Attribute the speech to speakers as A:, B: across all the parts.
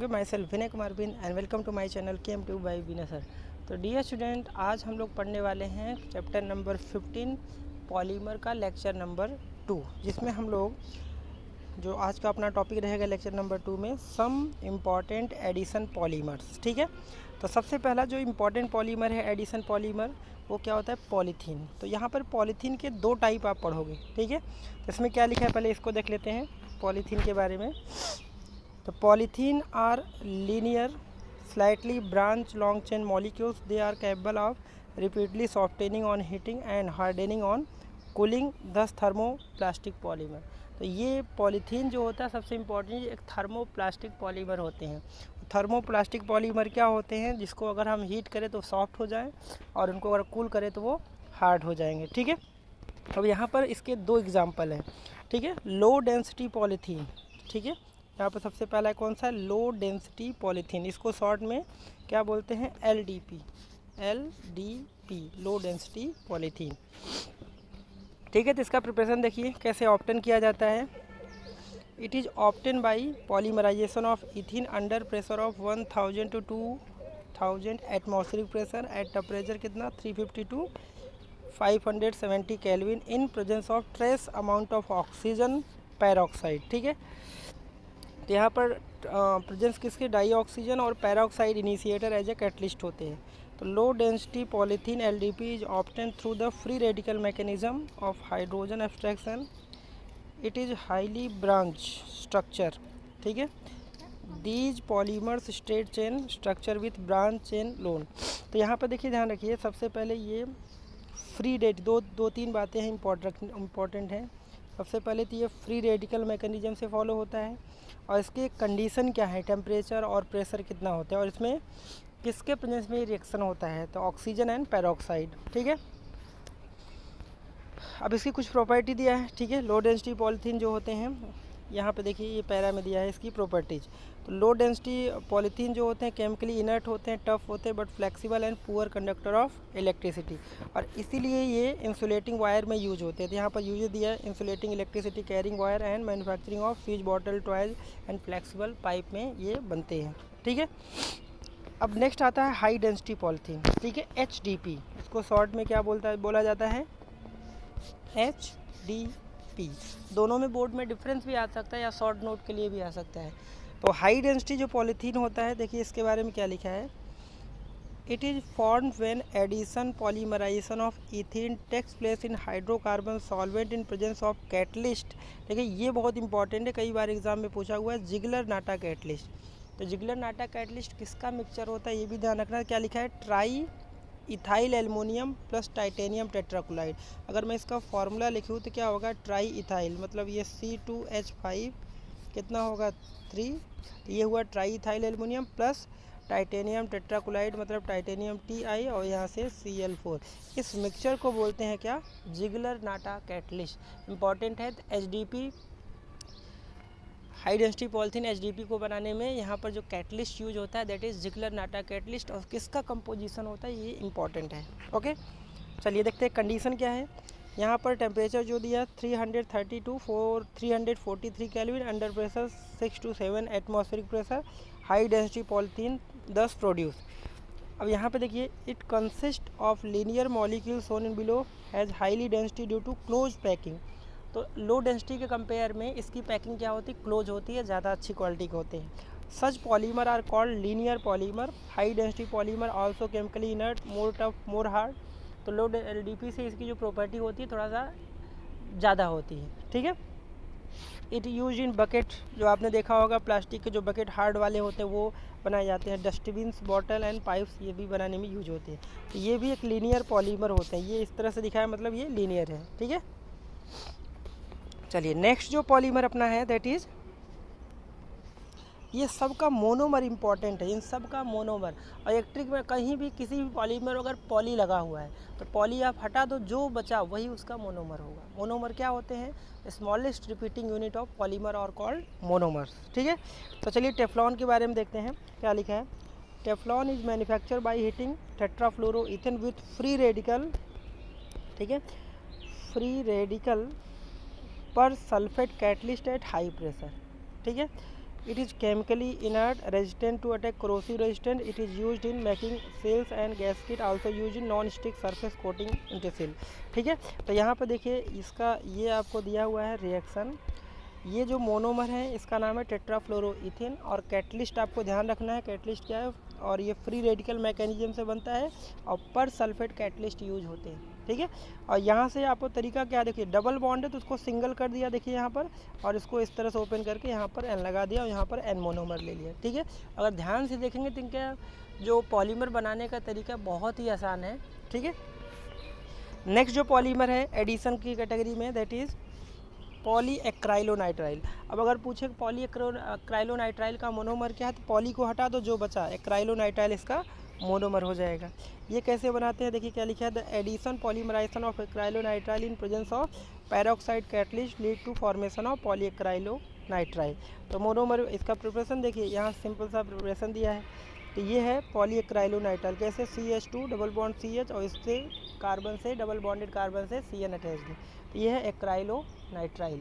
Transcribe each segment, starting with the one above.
A: My self Vinay Kumar बिन and welcome to my channel chem to by Vinay sir. तो dear student, आज हम लोग पढ़ने वाले हैं चैप्टर नंबर 15 पॉलीमर का लेक्चर नंबर 2, जिसमें हम लोग जो आज का अपना टॉपिक रहेगा लेक्चर नंबर 2 में सम इम्पॉर्टेंट एडिशन पॉलीमर्स। ठीक है, तो सबसे पहला जो इम्पॉर्टेंट पॉलीमर है एडिशन पॉलीमर, वो क्या होता है? पॉलीथीन। तो यहाँ पर पॉलीथीन के दो टाइप आप पढ़ोगे। ठीक है, तो इसमें क्या लिखा है पहले इसको देख लेते हैं पॉलीथीन के बारे में। तो polythene are linear, slightly branched long chain molecules. They are capable of repeatedly softening on heating and hardening on cooling, thus thermoplastic polymer. तो ये पॉलीथीन जो होता है सबसे इम्पोर्टेंट एक थर्मोप्लास्टिक पॉलीमर होते हैं। थर्मोप्लास्टिक पॉलीमर क्या होते हैं? जिसको अगर हम हीट करें तो सॉफ्ट हो जाएं और उनको अगर कूल करें तो वो हार्ड हो जाएंगे। ठीक है, अब यहाँ पर इसके दो एग्जाम्पल हैं। ठीक है, लो डेंसिटी पॉलीथीन। ठीक है, यहाँ पर सबसे पहला कौन सा है? लो डेंसिटी पॉलीथीन। इसको शॉर्ट में क्या बोलते हैं? LDP। लो डेंसिटी पॉलीथीन। ठीक है, तो इसका प्रिपरेशन देखिए कैसे ऑब्टेन किया जाता है। It is obtain by polymerization of ethene under pressure of 1000 to 2000 atmospheric pressure at temperature कितना? 350 to 570 kelvin in presence of trace amount of oxygen peroxide. ठीक है, तो यहाँ पर प्रेजेंस किसके? डाइऑक्सीजन और peroxide initiator as a catalyst होते हैं। तो low density polythene LDP is obtain through the free radical mechanism of hydrogen abstraction. It is highly branch structure. ठीक है, these polymers straight chain structure with branch chain loan. तो यहाँ पर देखिए, ध्यान रखिए, सबसे पहले ये फ्री रेड दो तीन बातें हैं इम्पॉर्टेंट हैं। सबसे पहले तो ये फ्री रेडिकल मैकेनिज्म से फॉलो होता है और इसके कंडीशन क्या है? टेम्परेचर और प्रेशर कितना होता है और इसमें किसके प्रेजेंस में रिएक्शन होता है? तो ऑक्सीजन एंड पेरोक्साइड। ठीक है, अब इसकी कुछ प्रॉपर्टी दिया है। ठीक है, लो डेंसिटी पॉलीथीन जो होते हैं, यहाँ पे देखिए ये पैरा में दिया है इसकी प्रॉपर्टीज। तो लो डेंसिटी पॉलीथीन जो होते हैं केमिकली इनर्ट होते हैं, टफ होते हैं, but flexible and poor conductor of electricity, और इसीलिए ये इंसुलेटिंग वायर में यूज होते हैं। तो यहाँ पर यूज दिया है insulating electricity carrying wire and manufacturing of fuse bottle toys and flexible pipe में ये बनते हैं। ठीक है, अब नेक्स्ट आता है हाई डेंसिटी पॉलीथीन। ठीक है, HDP, इसको शॉर्ट में क्या बोला जाता है? HDP। दोनों में बोर्ड में डिफरेंस भी आ सकता है या शॉर्ट नोट के लिए भी आ सकता है। तो हाई डेंसिटी जो पॉलीथीन होता है, देखिए इसके बारे में क्या लिखा है। It is formed when addition polymerization of ethene takes place in hydrocarbon solvent in presence of catalyst. देखिए ये बहुत इंपॉर्टेंट है, कई बार एग्जाम में पूछा हुआ है, जिगलर नाटा कैटलिस्ट। तो जिगलर नाटा कैटलिस्ट किसका मिक्सचर होता है ये भी ध्यान रखना। क्या लिखा है? Try ethyl aluminium plus titanium tetrachloride. अगर मैं इसका फॉर्मूला लिखूँ तो क्या होगा? ट्राई इथाइल, मतलब ये C2H5 कितना होगा? 3। ये हुआ try ethyl aluminium plus titanium tetrachloride, मतलब टाइटेनियम Ti, और यहाँ से Cl4। इस मिक्सचर को बोलते हैं क्या? जिगलर नाटा कैटलिस्ट। इंपॉर्टेंट है। HDP high density polythene HDP को बनाने में यहाँ पर जो कैटलिस्ट यूज होता है that is Ziggler NATA catalyst, और किसका कंपोजिशन होता है ये इंपॉर्टेंट है। ओके, चलिए देखते हैं कंडीशन क्या है। यहाँ पर टेम्परेचर जो दिया 330 to 343 kelvin under pressure 6 to 7 atmospheric pressure, high density polythene दस प्रोड्यूस। अब यहाँ पे देखिए, it consist of linear molecule सोन in below, has highly density due to close packing. तो लो डेंसिटी के कंपेयर में इसकी पैकिंग क्या होती है? क्लोज होती है, ज़्यादा अच्छी क्वालिटी के होते हैं। Such polymer are called linear polymer. High density polymer also chemically inert, more tough, more hard. तो लो LDP से इसकी जो प्रॉपर्टी होती है थोड़ा सा ज़्यादा होती है। ठीक है, इट यूज इन बकेट, जो आपने देखा होगा प्लास्टिक के जो बकेट हार्ड वाले होते हैं वो बनाए जाते हैं। डस्टबिन्स, बॉटल एंड पाइप्स ये भी बनाने में यूज होते हैं। तो ये भी एक लीनियर पॉलीमर होते हैं। ये इस तरह से दिखाया, मतलब ये लीनियर है। ठीक है, चलिए नेक्स्ट जो पॉलीमर अपना है दैट इज़, ये सब का मोनोमर इम्पॉर्टेंट है। इन सब का मोनोमर, और इलेक्ट्रिक में कहीं भी किसी भी पॉलीमर अगर पॉली लगा हुआ है तो पॉली आप हटा दो, जो बचा वही उसका मोनोमर होगा। मोनोमर क्या होते हैं? Smallest repeating unit of polymer और कॉल्ड मोनोमर्स। ठीक है, तो चलिए टेफ्लॉन के बारे में देखते हैं क्या लिखा है। Teflon is manufacture by heating tetrafluoroethene with free radical. ठीक है, free radical persulphate catalyst at high pressure. ठीक है, It is chemically inert, resistant to attack, corrosive resistant. It is used in making seals and gasket, also used in non-stick surface coating into seal. ठीक है, तो यहाँ पर देखिए इसका ये आपको दिया हुआ है रिएक्शन। ये जो मोनोमर है इसका नाम है टेट्राफ्लोरोइथेन, और कैटलिस्ट आपको ध्यान रखना है कैटलिस्ट क्या है, और ये फ्री रेडिकल मैकेनिज्म से बनता है और पर सल्फेट कैटलिस्ट यूज होते हैं। ठीक है, और यहाँ से आपको तरीका क्या देखिए, डबल बॉन्ड है तो उसको सिंगल कर दिया देखिए यहाँ पर, और इसको इस तरह से ओपन करके यहाँ पर एन लगा दिया और यहाँ पर एन मोनोमर ले लिया। ठीक है, अगर ध्यान से देखेंगे तो इनका जो पॉलीमर बनाने का तरीका बहुत ही आसान है। ठीक है, नेक्स्ट जो पॉलीमर है एडिशन की कैटेगरी में, दैट इज़ पॉलीएक्राइलोनाइट्राइल। अब अगर पूछे पॉलीएक्राइलोनाइट्राइल का मोनोमर क्या है, तो पॉली को हटा दो, जो बचा एक्राइलोनाइट्राइल इसका मोनोमर हो जाएगा। ये कैसे बनाते हैं देखिए क्या लिखा है, the addition polymerization of acrylonitrile in presence of peroxide catalyst lead to formation of polyacrylonitrile. तो मोनोमर इसका प्रिपरेशन देखिए, यहाँ सिंपल सा प्रिपरेशन दिया है। तो ये है पॉलीएक्राइलोनाइट्राइल, कैसे CH2 डबल बॉन्ड CH और इससे कार्बन से डबल बॉन्डेड कार्बन से CN अटैच्ड। तो ये है एक्राइलोनाइट्राइल।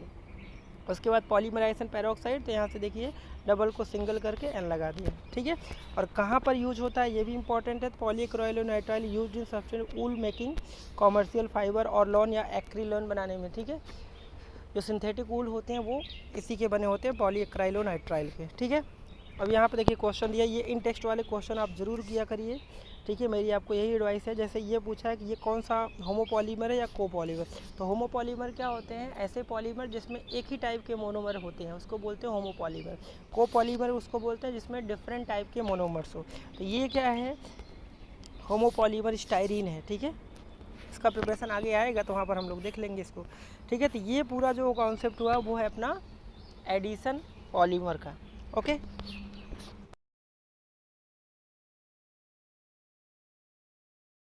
A: उसके बाद पॉलीमराइजेशन पैरोक्साइड, तो यहाँ से देखिए डबल को सिंगल करके एन लगा दिया। ठीक है, और कहाँ पर यूज होता है ये भी इंपॉर्टेंट है। Polyacrylonitrile use in substance wool making, commercial fibre और लॉन या एक्रिलॉन बनाने में। ठीक है, जो सिंथेटिक वूल होते हैं वो इसी के बने होते हैं पॉलीएक्राइलोनाइट्राइल के। ठीक है, अब यहाँ पे देखिए क्वेश्चन दिया, ये इन टेक्स्ट वाले क्वेश्चन आप ज़रूर किया करिए। ठीक है, मेरी आपको यही एडवाइस है। जैसे ये पूछा है कि ये कौन सा होमोपॉलीमर है या कोपॉलीमर, तो होमोपॉलीमर क्या होते हैं, ऐसे पॉलीमर जिसमें एक ही टाइप के मोनोमर होते हैं उसको बोलते हैं होमोपॉलीमर। कोपॉलीमर उसको बोलते हैं जिसमें डिफरेंट टाइप के मोनोमर्स हो। तो ये क्या है, होमोपॉलीमर स्टाइरीन है। ठीक है, इसका प्रिपरेशन आगे आएगा तो वहाँ पर हम लोग देख लेंगे इसको। ठीक है, तो ये पूरा जो कॉन्सेप्ट हुआ वो है अपना एडिशन पॉलीमर का। ओके।